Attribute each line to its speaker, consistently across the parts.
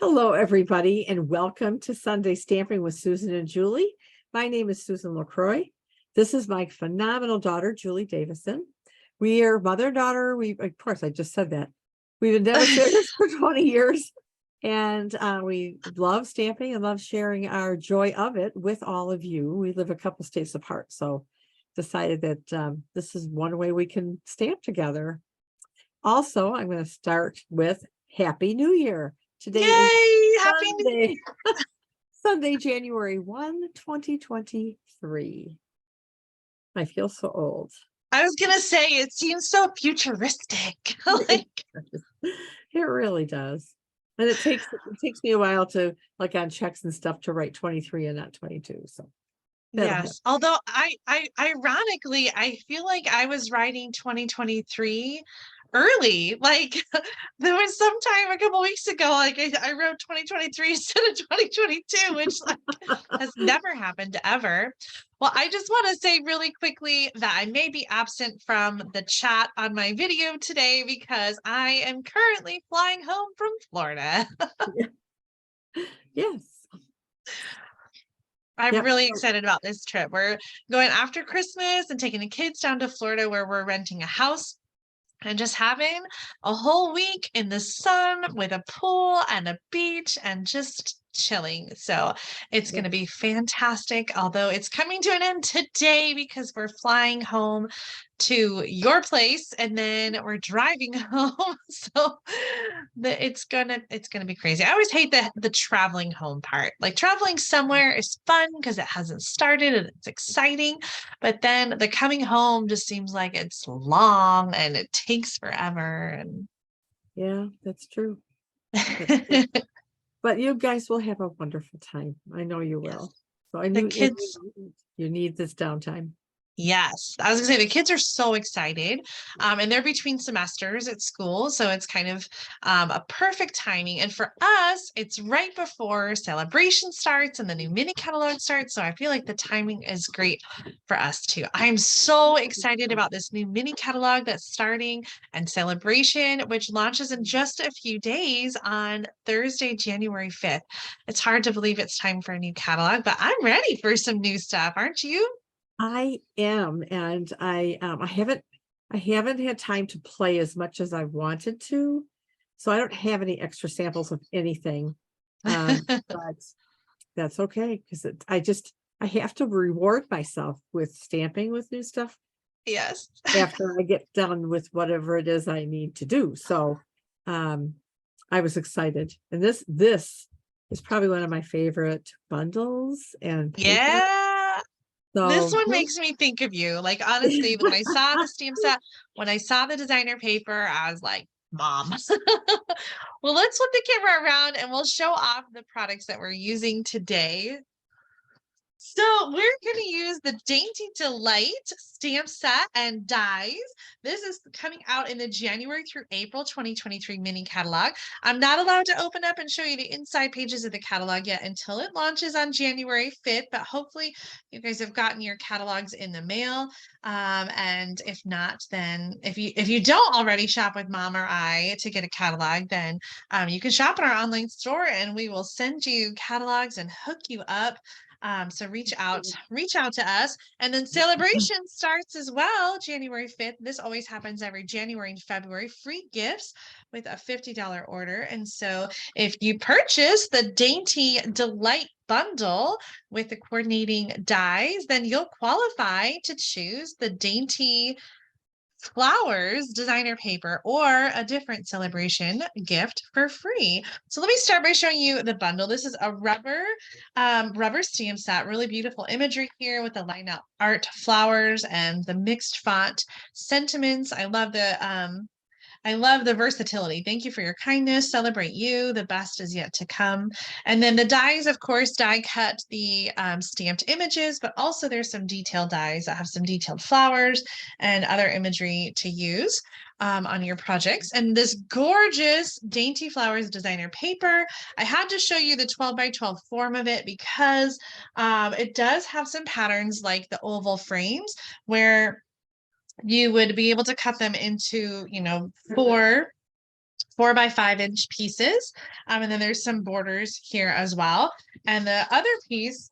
Speaker 1: Hello, everybody, and welcome to Sunday Stamping with Susan and Julie. My name is Susan LaCroix. This is my phenomenal daughter, Julie Davison. We are mother and daughter. Of course, I just said that. We've been demonstrators for 20 years, and we love stamping and love sharing our joy of it with all of you. We live a couple states apart, so decided that this is one way we can stamp together. Also, I'm going to start with Happy New Year. Today is
Speaker 2: Happy
Speaker 1: Sunday, Sunday, January 1, 2023. I feel so old.
Speaker 2: I was gonna say it seems so futuristic.
Speaker 1: It really does. And it takes me a while to, like, on checks and stuff, to write 23 and not 22. So
Speaker 2: yes. Although I ironically I feel like I was writing 2023 early. Like there was some time a couple weeks ago, like I wrote 2023 instead of 2022, which has never happened ever. Well, I just want to say really quickly that I may be absent from the chat on my video today because I am currently flying home from Florida.
Speaker 1: Yes.
Speaker 2: I'm really excited about this trip. We're going after Christmas and taking the kids down to Florida where we're renting a house and just having a whole week in the sun with a pool and a beach and just chilling. So it's going to be fantastic, although it's coming to an end today because we're flying home to your place and then we're driving home. So it's gonna be crazy. I always hate the traveling home part. Like traveling somewhere is fun because it hasn't started and it's exciting, but then the coming home just seems like it's long and it takes forever. And
Speaker 1: yeah, that's true. But you guys will have a wonderful time. I know you will. So
Speaker 2: the kids,
Speaker 1: you need this downtime.
Speaker 2: yes, I was gonna say the kids are so excited, and they're between semesters at school, so it's kind of a perfect timing. And for us, it's right before Sale-a-Bration starts and the new mini catalog starts, so I feel like the timing is great for us too. I'm so excited about this new mini catalog that's starting and Sale-a-Bration, which launches in just a few days on Thursday, January 5th. It's hard to believe it's time for a new catalog, but I'm ready for some new stuff, aren't you?
Speaker 1: I am, and I haven't had time to play as much as I wanted to, so I don't have any extra samples of anything. But that's okay because I have to reward myself with stamping with new stuff.
Speaker 2: Yes.
Speaker 1: After I get done with whatever it is I need to do. So I was excited, and this is probably one of my favorite bundles and paper.
Speaker 2: Yeah.
Speaker 1: So
Speaker 2: this one makes me think of you. Like, honestly, when I saw the stamp set, when I saw the designer paper, I was like, Mom. Well, let's flip the camera around and we'll show off the products that we're using today. So we're going to use the Dainty Delight stamp set and dies. This is coming out in the January through April 2023 mini catalog. I'm not allowed to open up and show you the inside pages of the catalog yet until it launches on January 5th, but hopefully you guys have gotten your catalogs in the mail. And if not, then if you don't already shop with Mom or I to get a catalog, then you can shop in our online store and we will send you catalogs and hook you up. So reach out to us. And then Sale-a-Bration starts as well, January 5th. This always happens every January and February, free gifts with a $50 order. And so if you purchase the Dainty Delight Bundle with the coordinating dies, then you'll qualify to choose the Dainty Flowers Designer Paper or a different Sale-a-Bration gift for free. So let me start by showing you the bundle. This is a rubber stamp set, really beautiful imagery here with the line out art, flowers, and the mixed font sentiments. I love the versatility. Thank you for your kindness. Celebrate you. The best is yet to come. And then the dies, of course, die cut the stamped images, but also there's some detailed dies that have some detailed flowers and other imagery to use on your projects. And this gorgeous Dainty Flowers Designer Paper, I had to show you the 12 by 12 form of it because it does have some patterns like the oval frames where you would be able to cut them into, 4 4 by 5 inch pieces. And then there's some borders here as well. And the other piece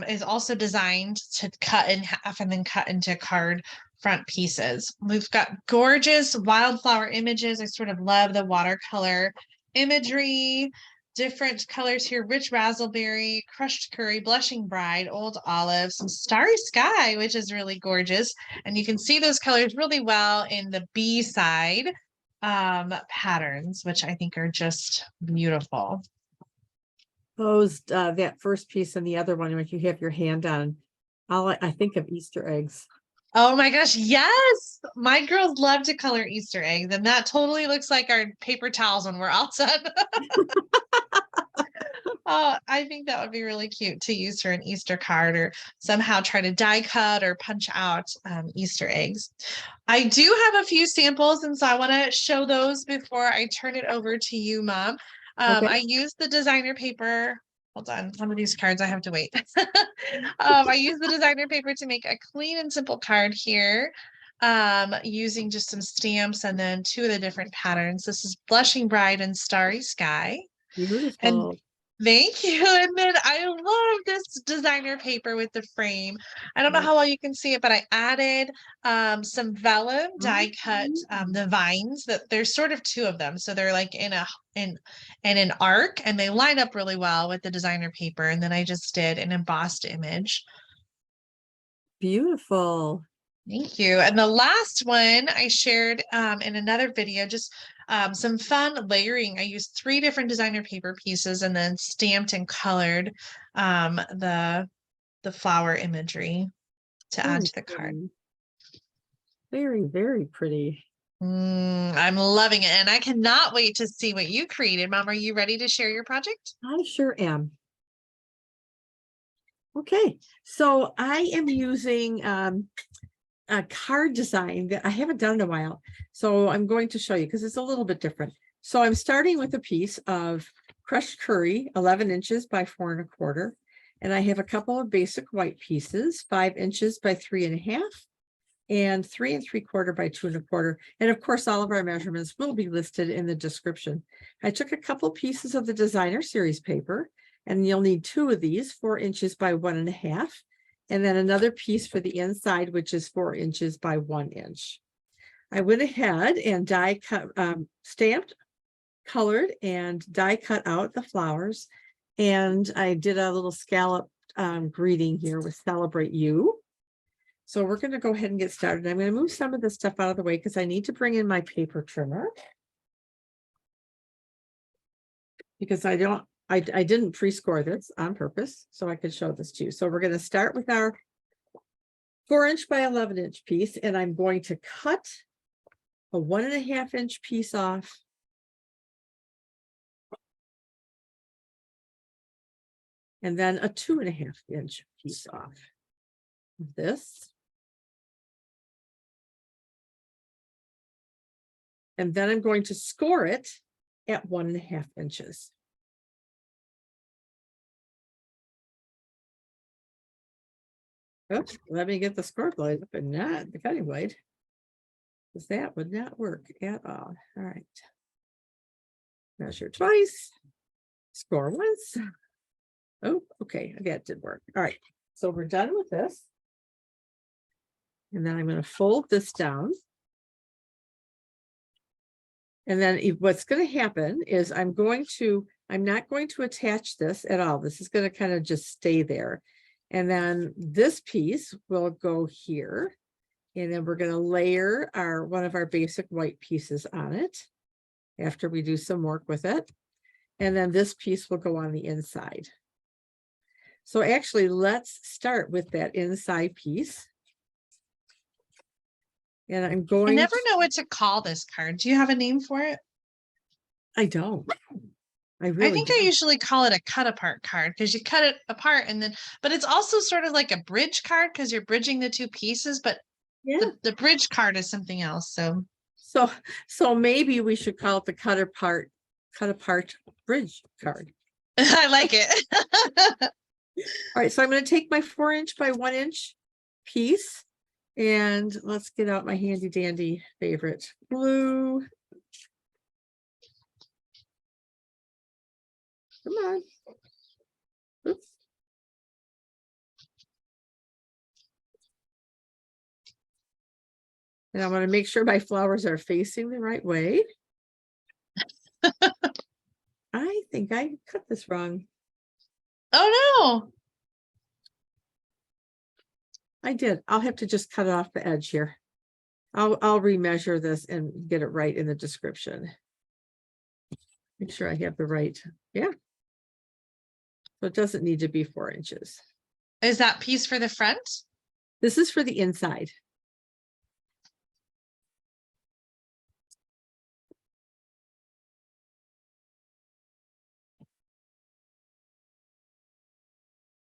Speaker 2: is also designed to cut in half and then cut into card front pieces. We've got gorgeous wildflower images. I sort of love the watercolor imagery, different colors here, rich razzleberry, crushed curry, blushing bride, old olive, some starry sky, which is really gorgeous. And you can see those colors really well in the B side patterns, which I think are just beautiful.
Speaker 1: Those that first piece and the other one, if you have your hand on, I think of Easter eggs.
Speaker 2: Oh my gosh, yes. My girls love to color Easter eggs, and that totally looks like our paper towels when we're outside. Oh, I think that would be really cute to use for an Easter card or somehow try to die cut or punch out Easter eggs. I do have a few samples, and so I want to show those before I turn it over to you, Mom.
Speaker 1: Okay.
Speaker 2: I used the designer paper. Hold on, some of these cards I have to wait. I use the designer paper to make a clean and simple card here, using just some stamps and then 2 of the different patterns. This is Blushing Bride and Starry Sky.
Speaker 1: Beautiful.
Speaker 2: And thank you. And then I love this designer paper with the frame. I don't know how well you can see it, but I added some vellum die cut the vines that there's sort of 2 of them. So they're like in an arc, and they line up really well with the designer paper. And then I just did an embossed image.
Speaker 1: Beautiful.
Speaker 2: Thank you. And the last one I shared in another video, just some fun layering. I used 3 different designer paper pieces and then stamped and colored the flower imagery to add to the card.
Speaker 1: Very, very pretty.
Speaker 2: I'm loving it, and I cannot wait to see what you created. Mom, are you ready to share your project?
Speaker 1: I sure am. Okay, so I am using a card design that I haven't done in a while. So I'm going to show you because it's a little bit different. So I'm starting with a piece of crushed curry, 11 inches by 4 1/4. And I have a couple of basic white pieces, 5 inches by 3 1/2 and 3 3/4 by 2 1/4. And of course, all of our measurements will be listed in the description. I took a couple pieces of the designer series paper, and you'll need 2 of these, 4 inches by 1 1/2. And then another piece for the inside, which is 4 inches by 1 inch. I went ahead and die cut, stamped, colored, and die cut out the flowers. And I did a little scallop greeting here with Celebrate You. So we're going to go ahead and get started. I'm going to move some of this stuff out of the way because I need to bring in my paper trimmer. Because I didn't pre-score this on purpose, so I could show this to you. So we're going to start with our 4 inch by 11 inch piece, and I'm going to cut a 1 1/2 inch piece off. And then a 2 1/2 inch piece off of this. And then I'm going to score it at 1 1/2 inches. Oops, let me get the score blade up and not the cutting blade, because that would not work at all. All right. Measure twice, score once. Oh, okay, that did work. All right, so we're done with this. And then I'm going to fold this down. And then what's going to happen is I'm not going to attach this at all. This is going to kind of just stay there. And then this piece will go here. And then we're going to layer one of our basic white pieces on it after we do some work with it. And then this piece will go on the inside. So actually, let's start with that inside piece. And I'm going.
Speaker 2: I never know what to call this card. Do you have a name for it?
Speaker 1: I don't.
Speaker 2: I think I usually call it a cut apart card because you cut it apart and then, but it's also sort of like a bridge card because you're bridging the 2 pieces, but yeah, the bridge card is something else.
Speaker 1: So maybe we should call it the cut apart bridge card.
Speaker 2: I like it.
Speaker 1: All right, so I'm going to take my 4 inch by 1 inch piece, and let's get out my handy dandy favorite glue. Come on. Oops. And I want to make sure my flowers are facing the right way. I think I cut this wrong.
Speaker 2: Oh no.
Speaker 1: I did. I'll have to just cut it off the edge here. I'll remeasure this and get it right in the description. Make sure I have the right. Yeah. So it doesn't need to be 4 inches.
Speaker 2: Is that piece for the front?
Speaker 1: This is for the inside.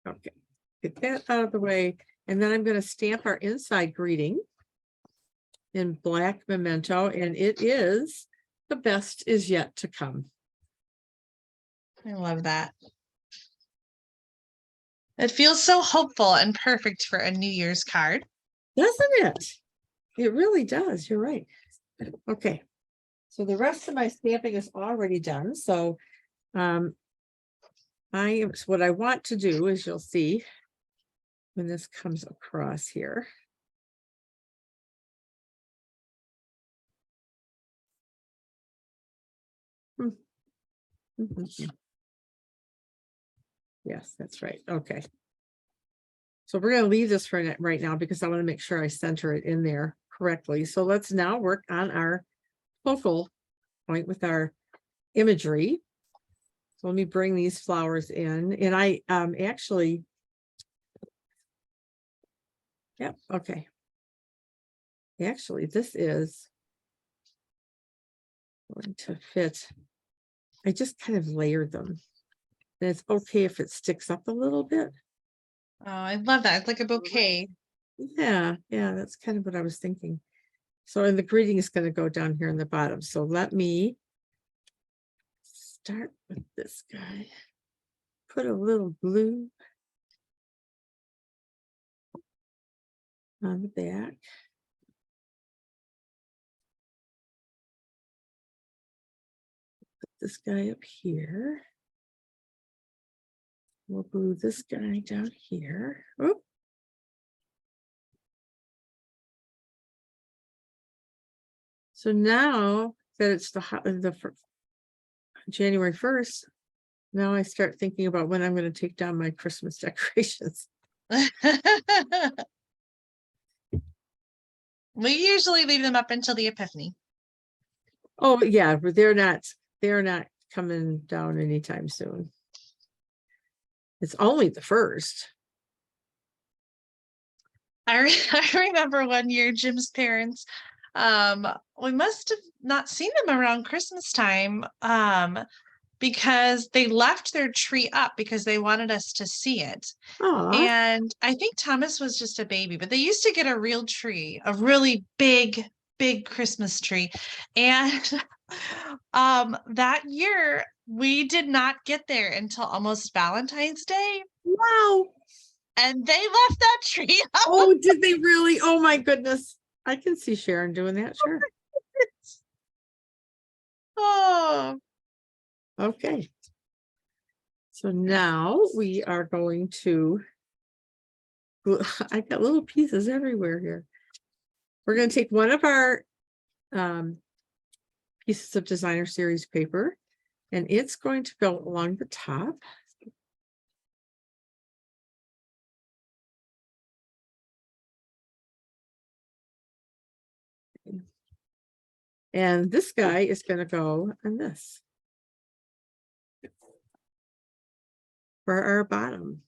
Speaker 1: Okay, get that out of the way. And then I'm going to stamp our inside greeting in black memento, and it is "The best is yet to come."
Speaker 2: I love that. It feels so hopeful and perfect for a New Year's card.
Speaker 1: Doesn't it? It really does. You're right. Okay. So the rest of my stamping is already done. So what I want to do is, you'll see when this comes across here. Yes, that's right. Okay. So we're going to leave this for right now because I want to make sure I center it in there correctly. So let's now work on our focal point with our imagery. So let me bring these flowers in, and I actually, yep, okay. Actually, this is going to fit. I just kind of layered them. And it's okay if it sticks up a little bit.
Speaker 2: Oh, I love that. It's like a bouquet.
Speaker 1: Yeah, that's kind of what I was thinking. So, and the greeting is going to go down here in the bottom. So let me start with this guy. Put a little blue on the back. Put this guy up here. We'll glue this guy down here. Oh. So now that it's the January 1st, now I start thinking about when I'm going to take down my Christmas decorations.
Speaker 2: We usually leave them up until the Epiphany.
Speaker 1: Oh yeah, but they're not coming down anytime soon. It's only the 1st.
Speaker 2: I remember one year Jim's parents, we must have not seen them around Christmas time, because they left their tree up because they wanted us to see it.
Speaker 1: Oh,
Speaker 2: And I think Thomas was just a baby, but they used to get a real tree, a really big Christmas tree. And that year we did not get there until almost Valentine's Day.
Speaker 1: wow.
Speaker 2: And they left that tree up.
Speaker 1: Oh, did they really? Oh my goodness. I can see Sharon doing that, sure.
Speaker 2: Oh.
Speaker 1: Okay. So now we are going to, I got little pieces everywhere here. We're going to take one of our pieces of designer series paper, and it's going to go along the top. And this guy is going to go on this for our bottom.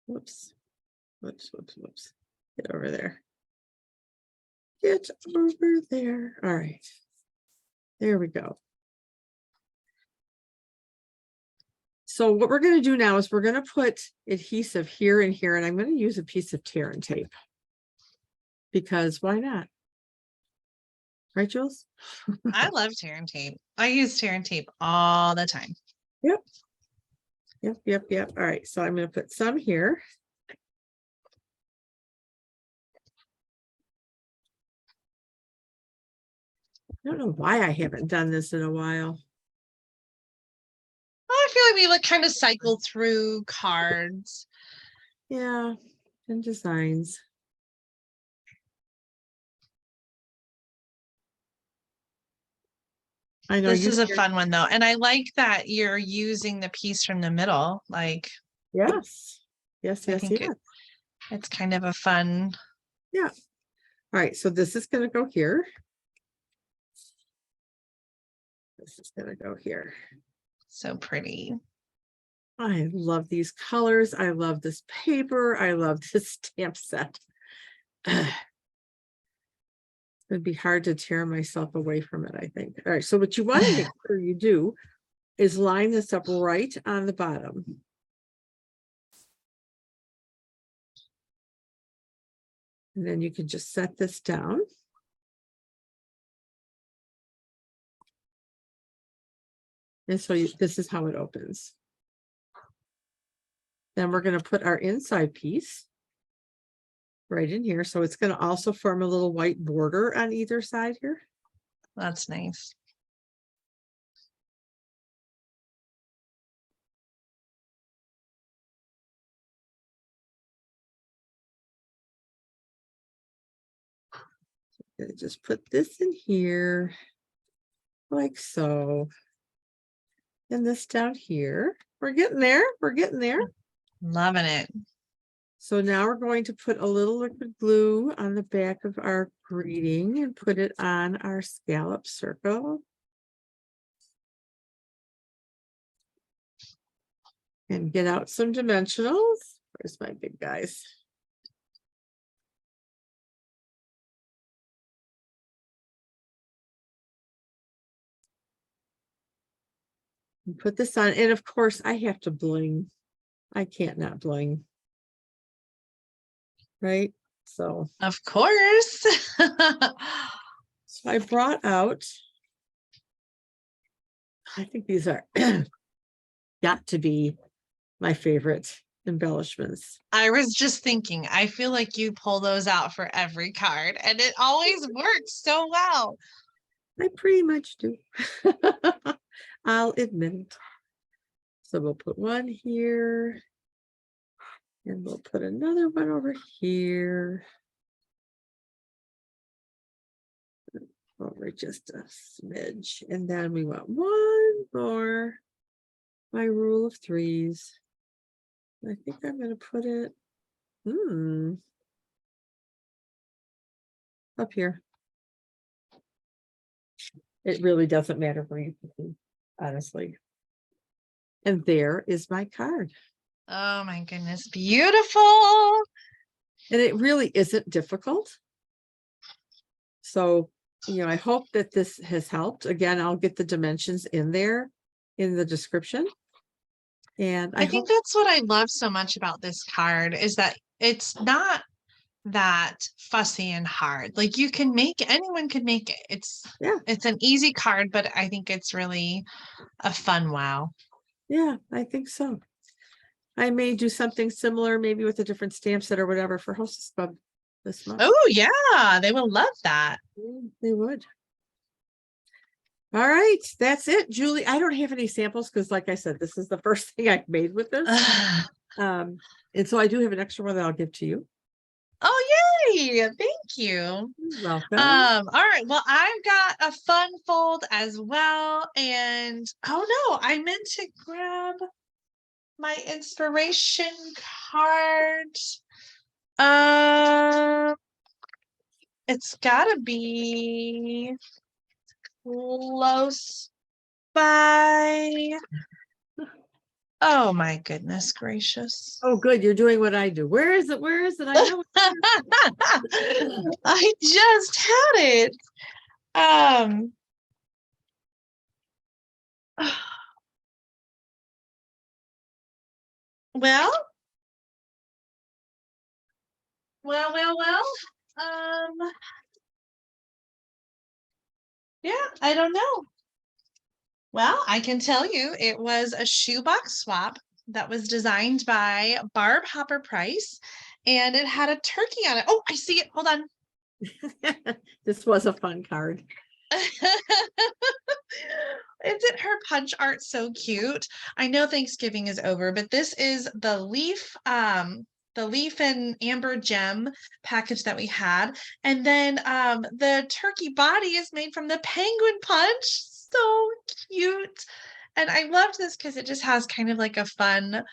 Speaker 1: Whoops. Get over there. Get over there. All right. There we go. So what we're going to do now is we're going to put adhesive here and here, and I'm going to use a piece of tear and tape because why not? Right, Jules?
Speaker 2: I love tear and tape. I use tear and tape all the time.
Speaker 1: Yep. All right. So I'm going to put some here. don't know why I haven't done this in a while.
Speaker 2: I feel like we like kind of cycle through cards.
Speaker 1: Yeah, and designs. I know
Speaker 2: This
Speaker 1: you.
Speaker 2: is a fun one though. And I like that you're using the piece from the middle. Like,
Speaker 1: Yes. Yes,
Speaker 2: I
Speaker 1: yes,
Speaker 2: think
Speaker 1: yes.
Speaker 2: it's kind of a fun.
Speaker 1: Yeah. All right, so this is going to go here. This is going to go here.
Speaker 2: So pretty.
Speaker 1: I love these colors. I love this paper. I love this stamp set. It'd be hard to tear myself away from it, I think. All right, so what you want to make sure you do is line this up right on the bottom. And then you can just set this down. And so this is how it opens. Then we're going to put our inside piece right in here. So it's going to also form a little white border on either side here.
Speaker 2: That's nice.
Speaker 1: Just put this in here like so. And this down here. We're getting there. We're getting there.
Speaker 2: Loving it.
Speaker 1: So now we're going to put a little liquid glue on the back of our greeting and put it on our scallop circle. And get out some dimensionals. Where's my big guys? And put this on. And of course, I have to bling. I can't not bling. Right? So,
Speaker 2: Of course.
Speaker 1: so I brought out, I think these are got to be my favorite embellishments.
Speaker 2: I was just thinking, I feel like you pull those out for every card and it always works so well.
Speaker 1: I pretty much do. I'll admit it. So we'll put one here. And we'll put another one over here. Over just a smidge. And then we want one more. My rule of threes. I think I'm going to put it up here. It really doesn't matter where you put them, honestly. And there is my card.
Speaker 2: Oh my goodness, beautiful.
Speaker 1: And it really isn't difficult. So, you know, I hope that this has helped. Again, I'll get the dimensions in there in the description. And
Speaker 2: I think that's what I love so much about this card is that it's not that fussy and hard. Like you can make, anyone can make it. It's an easy card, but I think it's really a fun wow.
Speaker 1: Yeah, I think so. I may do something similar, maybe with a different stamp set or whatever for Hostess Club this month.
Speaker 2: Oh yeah, they will love that.
Speaker 1: They would. All right, that's it, Julie. I don't have any samples because, like I said, this is the first thing I've made with this. And so I do have an extra one that I'll give to you.
Speaker 2: Oh yay! Thank you.
Speaker 1: Welcome.
Speaker 2: All right. Well, I've got a fun fold as well, and oh no, I meant to grab my inspiration card. It's gotta be close by. Oh my goodness gracious.
Speaker 1: Oh, good. You're doing what I do. Where is it? Where is it? I know.
Speaker 2: I just had it. Well, yeah, I don't know. Well, I can tell you it was a shoebox swap that was designed by Barb Hopper Price, and it had a turkey on it. Oh, I see it. Hold on.
Speaker 1: This was a fun card.
Speaker 2: Isn't her punch art so cute? I know Thanksgiving is over, but this is the leaf and amber gem package that we had. And then the turkey body is made from the penguin punch. So cute. And I loved this because it just has kind of like a fun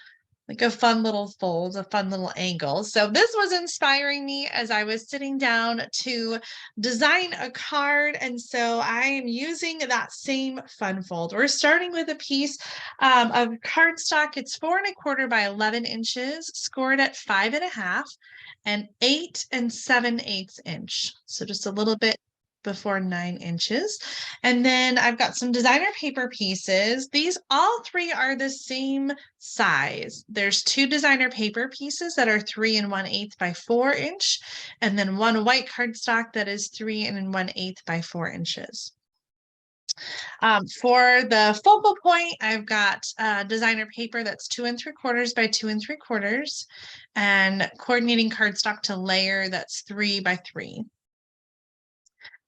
Speaker 2: little fold, a fun little angle. So this was inspiring me as I was sitting down to design a card. And so I am using that same fun fold. We're starting with a piece of cardstock. It's 4¼ by 11 inches, scored at 5.5 and 8 7/8 inch. So just a little bit before 9 inches. And then I've got some designer paper pieces. These all three are the same size. There's 2 designer paper pieces that are 3 1/8 by 4 inch, and then 1 white cardstock that is 3 1/8 by 4 inches. For the focal point, I've got designer paper that's 2 3/4 by 2 3/4, and coordinating cardstock to layer that's 3 by 3.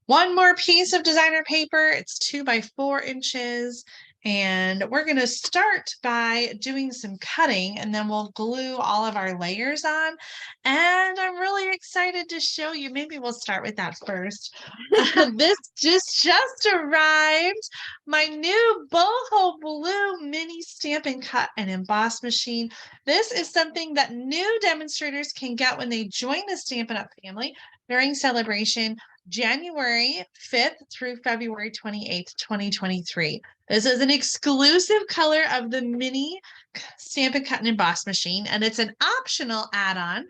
Speaker 2: One more piece of designer paper. It's 2 by 4 inches. And we're going to start by doing some cutting, and then we'll glue all of our layers on. And I'm really excited to show you. Maybe we'll start with that first. This just arrived. My new boho blue mini Stampin' Cut and Emboss machine. This is something that new demonstrators can get when they join the Stampin' Up! Family during Sale-a-Bration, January 5th through February 28th, 2023. This is an exclusive color of the mini Stampin' Cut and Emboss machine, and it's an optional add-on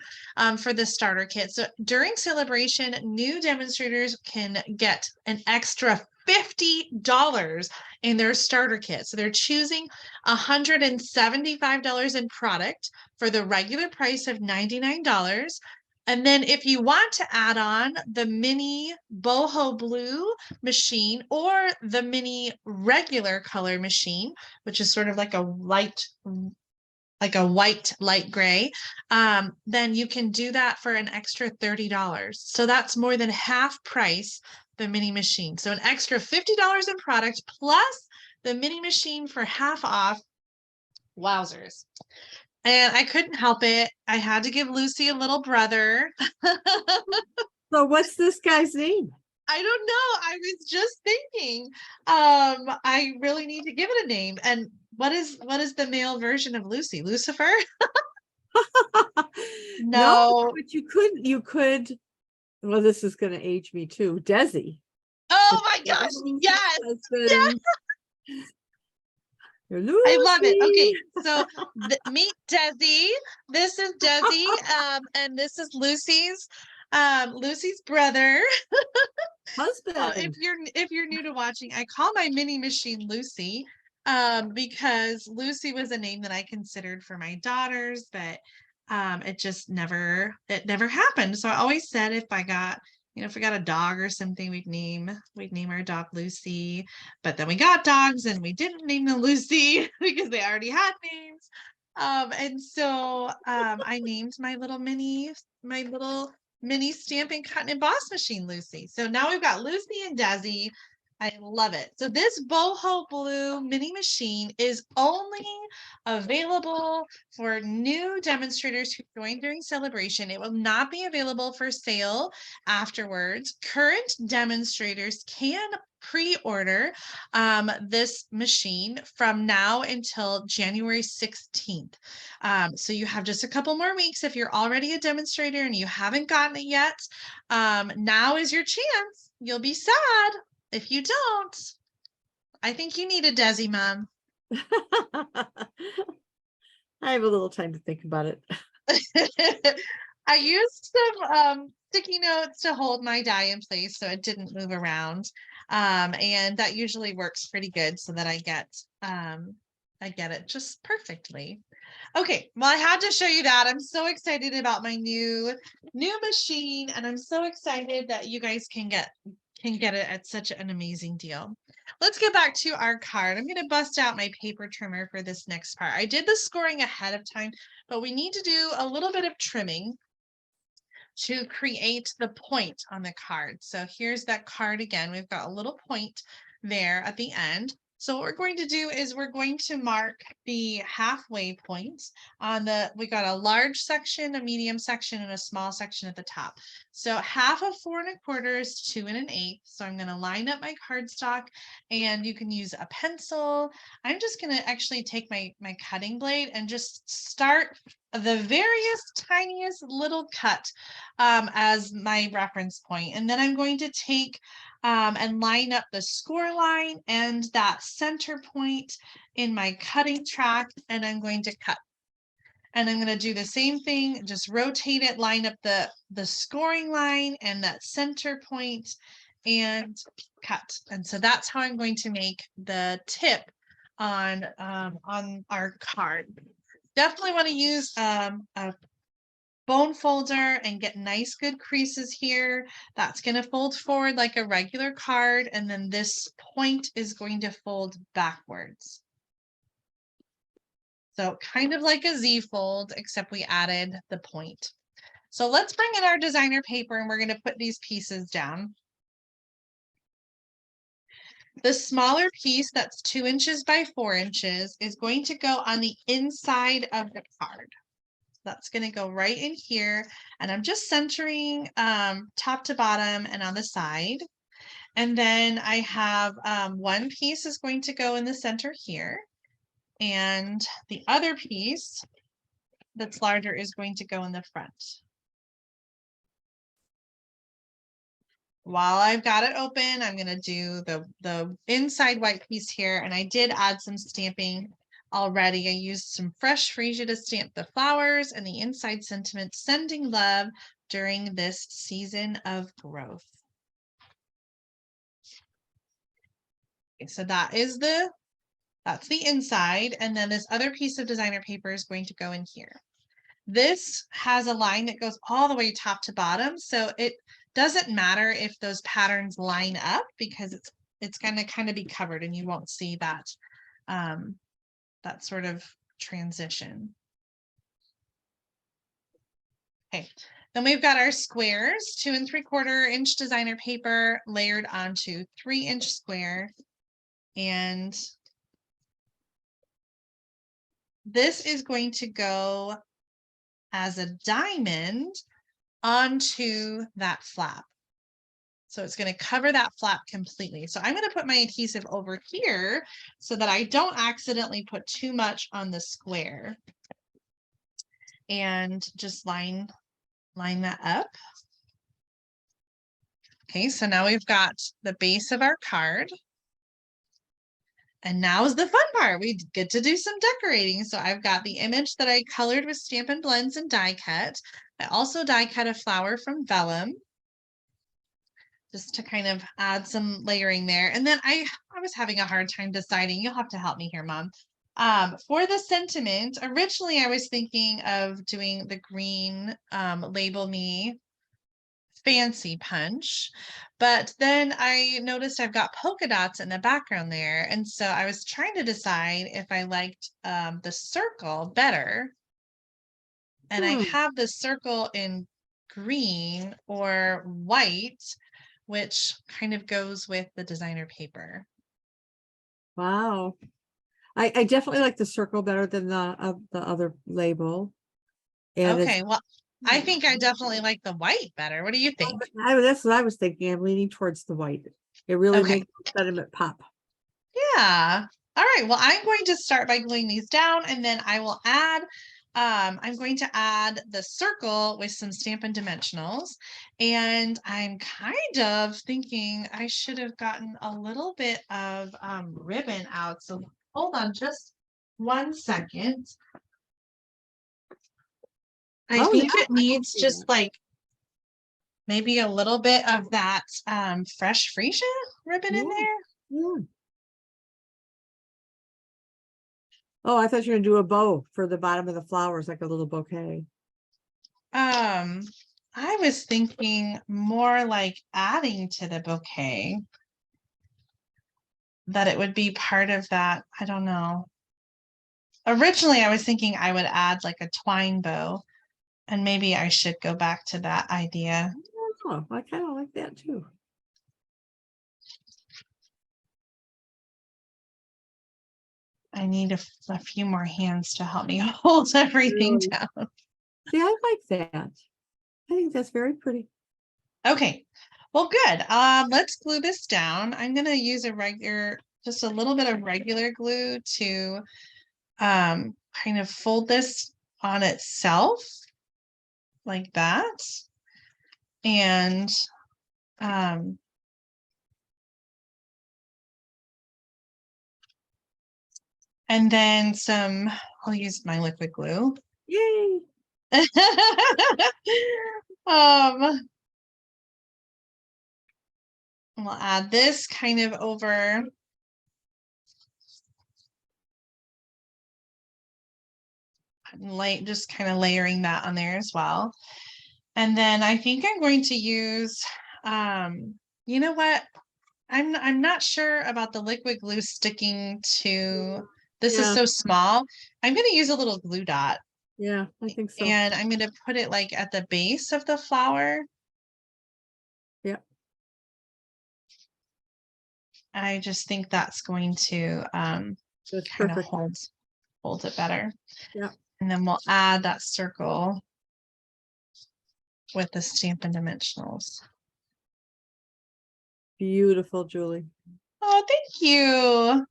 Speaker 2: for the starter kit. So during Sale-a-Bration, new demonstrators can get an extra $50 in their starter kit. So they're choosing $175 in product for the regular price of $99. And then if you want to add on the mini boho blue machine or the mini regular color machine, which is sort of like a white light gray, then you can do that for an extra $30. So that's more than half price the mini machine. So an extra $50 in product plus the mini machine for half off. Wowzers. And I couldn't help it. I had to give Lucy a little brother.
Speaker 1: So what's this guy's name?
Speaker 2: I don't know. I was just thinking. I really need to give it a name. And what is the male version of Lucy? Lucifer? No.
Speaker 1: But you could. Well, this is going to age me too. Desi.
Speaker 2: Oh my gosh! Yes. Yes. I love it. Okay, so meet Desi. This is Desi, and this is Lucy's brother.
Speaker 1: Husband.
Speaker 2: If you're new to watching, I call my mini machine Lucy, because Lucy was a name that I considered for my daughters, but it just never happened. So I always said if we got a dog or something, we'd name our dog Lucy. But then we got dogs and we didn't name them Lucy because they already had names. And so I named my little mini Stampin' Cut and Emboss machine Lucy. So now we've got Lucy and Desi. I love it. So this boho blue mini machine is only available for new demonstrators who joined during Sale-a-Bration. It will not be available for sale afterwards. Current demonstrators can pre-order this machine from now until January 16th. So you have just a couple more weeks. If you're already a demonstrator and you haven't gotten it yet, now is your chance. You'll be sad if you don't. I think you need a Desi, Mom.
Speaker 1: I have a little time to think about it.
Speaker 2: I used some sticky notes to hold my die in place so it didn't move around. And that usually works pretty good so that I get it just perfectly. Okay, well, I had to show you that. I'm so excited about my new machine, and I'm so excited that you guys can get it at such an amazing deal. Let's get back to our card. I'm going to bust out my paper trimmer for this next part. I did the scoring ahead of time, but we need to do a little bit of trimming. to create the point on the card. So here's that card again. We've got a little point there at the end. So what we're going to do is we're going to mark the halfway points on we got a large section, a medium section, and a small section at the top. So half of 4 1/4 is 2 1/8. So I'm going to line up my cardstock, and you can use a pencil. I'm just going to actually take my cutting blade and just start the tiniest little cut as my reference point. And then I'm going to take and line up the score line and that center point in my cutting track, and I'm going to cut. And I'm going to do the same thing, just rotate it, line up the scoring line and that center point and cut. And so that's how I'm going to make the tip on our card. Definitely want to use a bone folder and get nice good creases here. That's going to fold forward like a regular card, and then this point is going to fold backwards. So kind of like a Z fold, except we added the point. So let's bring in our designer paper, and we're going to put these pieces down. The smaller piece that's 2 inches by 4 inches is going to go on the inside of the card. That's going to go right in here, and I'm just centering top to bottom and on the side. And then I have one piece is going to go in the center here, and the other piece that's larger is going to go in the front. While I've got it open, I'm going to do the inside white piece here, and I did add some stamping already. I used some fresh freesia to stamp the flowers and the inside sentiment, sending love during this season of growth. Okay, so that's the inside, and then this other piece of designer paper is going to go in here. This has a line that goes all the way top to bottom, so it doesn't matter if those patterns line up, because it's going to kind of be covered and you won't see that that sort of transition. Okay, then we've got our squares, 2 3/4 inch designer paper layered onto 3-inch square. And this is going to go as a diamond onto that flap. So it's going to cover that flap completely. So I'm going to put my adhesive over here so that I don't accidentally put too much on the square. And just line that up. Okay, so now we've got the base of our card. And now is the fun part. We get to do some decorating. So I've got the image that I colored with Stampin' Blends and die cut. I also die cut a flower from vellum, just to kind of add some layering there. And then I was having a hard time deciding. You'll have to help me here, Mom. For the sentiment, originally I was thinking of doing the green Label Me fancy punch, but then I noticed I've got polka dots in the background there, and so I was trying to decide if I liked the circle better, and I have the circle in green or white, which kind of goes with the designer paper.
Speaker 1: Wow. I definitely like the circle better than the other label. And
Speaker 2: okay, well, I think I definitely like the white better. What do you think?
Speaker 1: That's what I was thinking. I'm leaning towards the white. It really makes the sentiment pop.
Speaker 2: Yeah. All right. Well, I'm going to start by gluing these down, and then I will add, I'm going to add the circle with some Stampin' Dimensionals. And I'm kind of thinking I should have gotten a little bit of ribbon out. So hold on just 1 second. I think it needs just like maybe a little bit of that fresh freesia ribbon in there.
Speaker 1: Yeah. Oh, I thought you were gonna do a bow for the bottom of the flowers, like a little bouquet.
Speaker 2: I was thinking more like adding to the bouquet, that it would be part of that. I don't know. Originally, I was thinking I would add like a twine bow, And maybe I should go back to that idea.
Speaker 1: Oh, I kind of like that too.
Speaker 2: I need a few more hands to help me hold everything
Speaker 1: Really?
Speaker 2: down.
Speaker 1: See, I like that. I think that's very pretty.
Speaker 2: Okay, well, good. Let's glue this down. I'm gonna use just a little bit of regular glue to kind of fold this on itself like that. And then I'll use my liquid glue.
Speaker 1: Yay!
Speaker 2: We'll add this kind of over. Just kind of layering that on there as well. And then I think I'm going to use, you know what? I'm not sure about the liquid glue sticking to, this is
Speaker 1: Yeah,
Speaker 2: so small. I'm going to use a little glue dot.
Speaker 1: yeah, I think so.
Speaker 2: And I'm going to put it like at the base of the flower.
Speaker 1: Yeah.
Speaker 2: I just think that's going to
Speaker 1: That's
Speaker 2: kind of
Speaker 1: perfect.
Speaker 2: hold it better.
Speaker 1: Yeah.
Speaker 2: And then we'll add that circle with the Stampin' Dimensionals.
Speaker 1: Beautiful, Julie.
Speaker 2: Oh, thank you.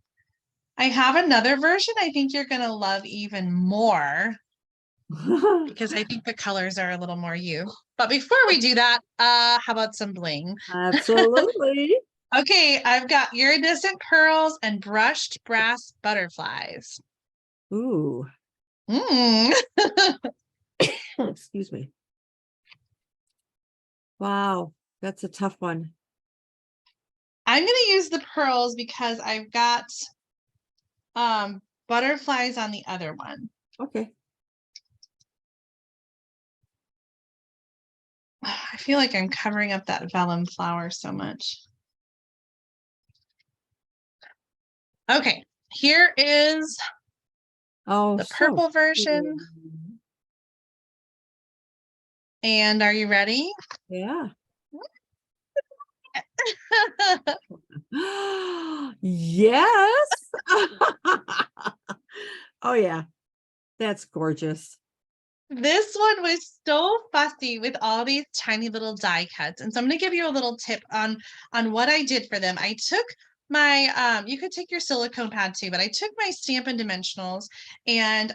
Speaker 2: I have another version I think you're going to love even more because I think the colors are a little more you. But before we do that, how about some bling?
Speaker 1: Absolutely.
Speaker 2: Okay, I've got iridescent pearls and brushed brass butterflies.
Speaker 1: Ooh.
Speaker 2: Mm.
Speaker 1: Excuse me. Wow, that's a tough one.
Speaker 2: I'm going to use the pearls because I've got butterflies on the other one.
Speaker 1: Okay.
Speaker 2: I feel like I'm covering up that vellum flower so much. Okay, here is the purple version. And are you ready?
Speaker 1: Yeah. Yes. Oh yeah. That's gorgeous.
Speaker 2: This one was so fussy with all these tiny little die cuts. And so I'm going to give you a little tip on what I did for them. I took my you could take your silicone pad too, but I took my Stampin' Dimensionals and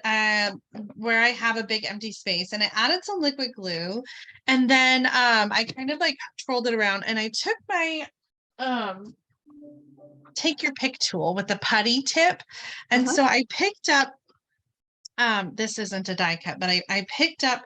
Speaker 2: where I have a big empty space, and I added some liquid glue, and then I kind of like twirled it around, and I took my take your pick tool with the putty tip, and so I picked up this isn't a die cut, but I picked up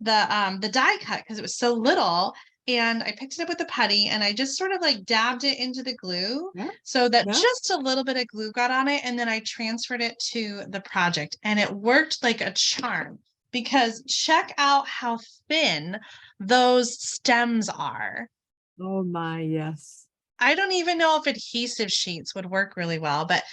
Speaker 2: the die cut because it was so little, and I picked it up with the putty, and I just sort of like dabbed it into the glue so that just a little bit of glue got on it, and then I transferred it to the project, and it worked like a charm because check out how thin those stems are.
Speaker 1: Oh my, yes.
Speaker 2: I don't even know if adhesive sheets would work really well, but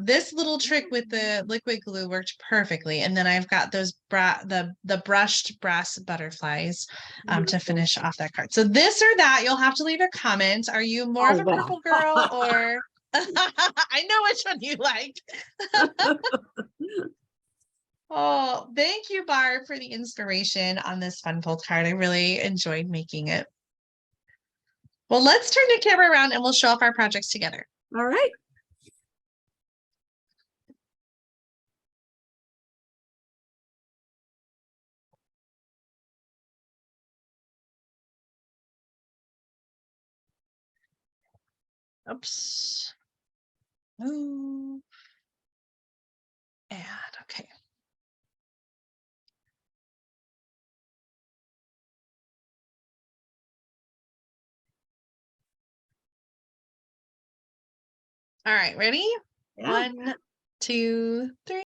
Speaker 2: this little trick with the liquid glue worked perfectly. And then I've got those the brushed brass butterflies to finish off that card. So this or that, you'll have to leave a comment. Are you more of a purple girl or I know which one you like. Oh, thank you, Barb, for the inspiration on this fun fold card. I really enjoyed making it. Well, let's turn the camera around and we'll show off our projects together.
Speaker 1: All right.
Speaker 2: Oops. Move. And okay. All right, ready?
Speaker 1: Yeah.
Speaker 2: 1, 2, 3.